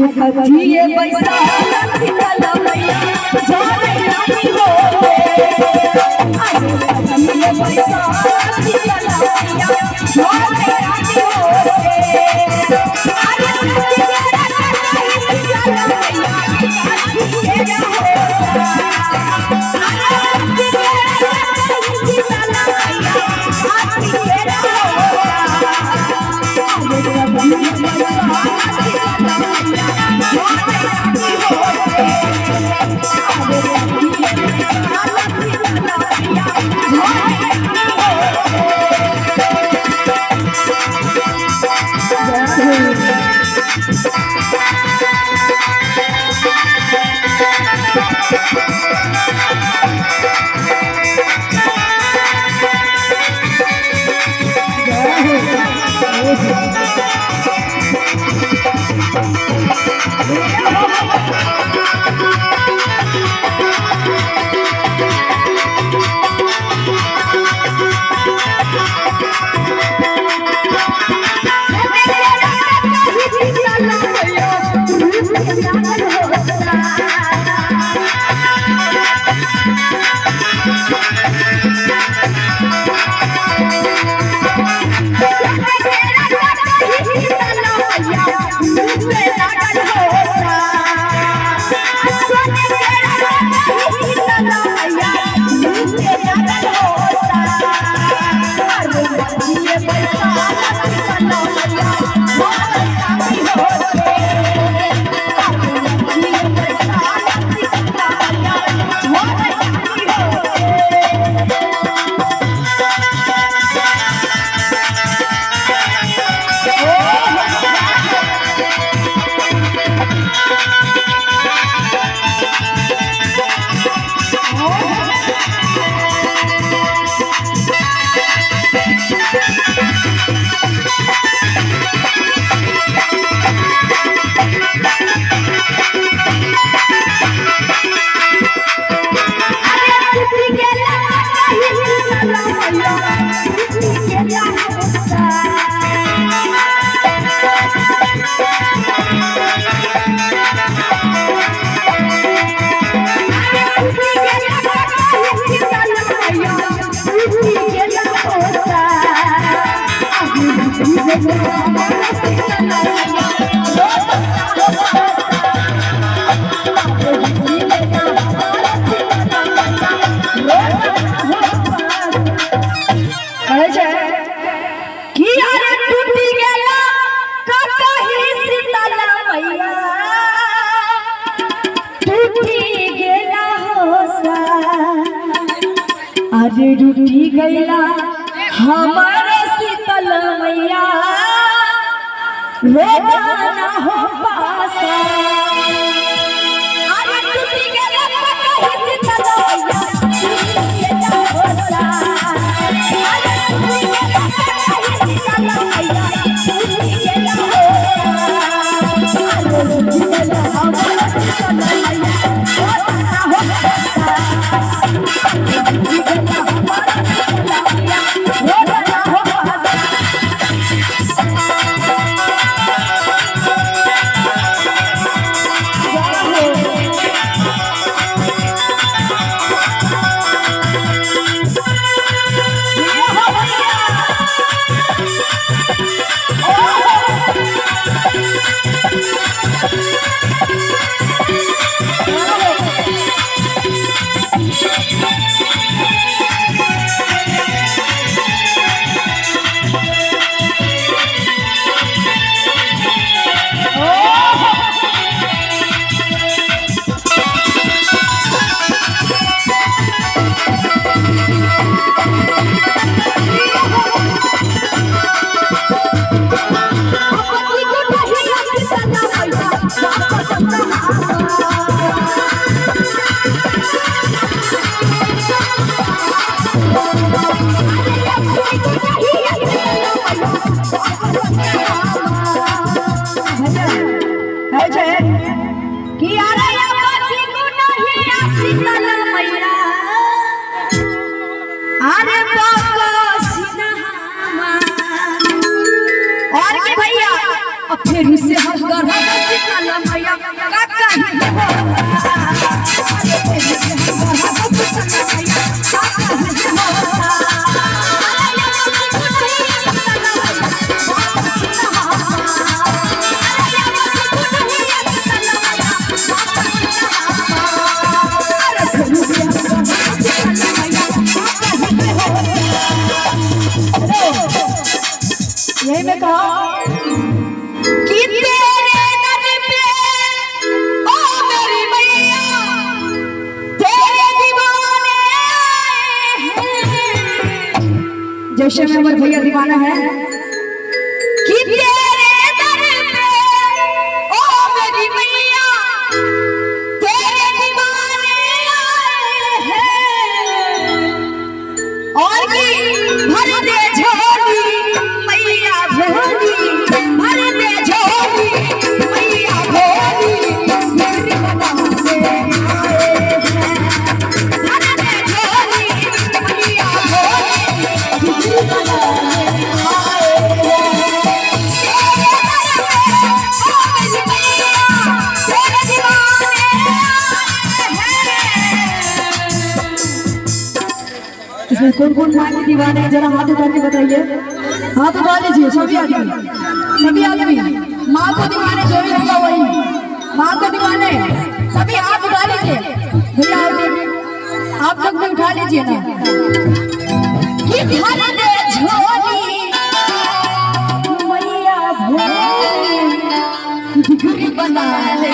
आज कथिए पैसा शीतल मैया जाने रानी हो आज कथिए पैसा शीतल मैया जाने रानी हो आज कथिए शीतल मैया रूठी गैला हमारे शीतल मैया रोना हो पासा अरे टूटी गैला कहीं शीतल मैया गेला होसा अरे टूटी गैला कहीं शीतल मैया गेला होसा अरे रूठी गैला हमारे शीतल मैया रोना हो पासा और के भैया अब फिर से हम गढ़ यही में कहा कि तेरे दर पे ओ मेरी मैया तेरे दीवाने हैं। जैसे में अमर भैया दीवाना है कि तेरे दर पे ओ मेरी मैया तेरे दीवाने हैं और की भर दे झोली मैया भोली भर दे झोली मैया भोली मेरी बनाने आए हैं भर दे झोली मैया भोली मेरी बनाने आए हैं तेरे मैया तेरे दीवाने हैं। इसमें कौन कौन माँ के दीवाने हैं जरा हाथ उठा के बताइए। हाथ उठा लीजिए सभी आदमी माँ को दीवाने जो भी होगा वही माँ को दीवाने सभी हाथ उठा लीजिए। भैया आप लोग भी उठा लीजिए ना कि भर दे झोली मैया भोली डिग्री बना ले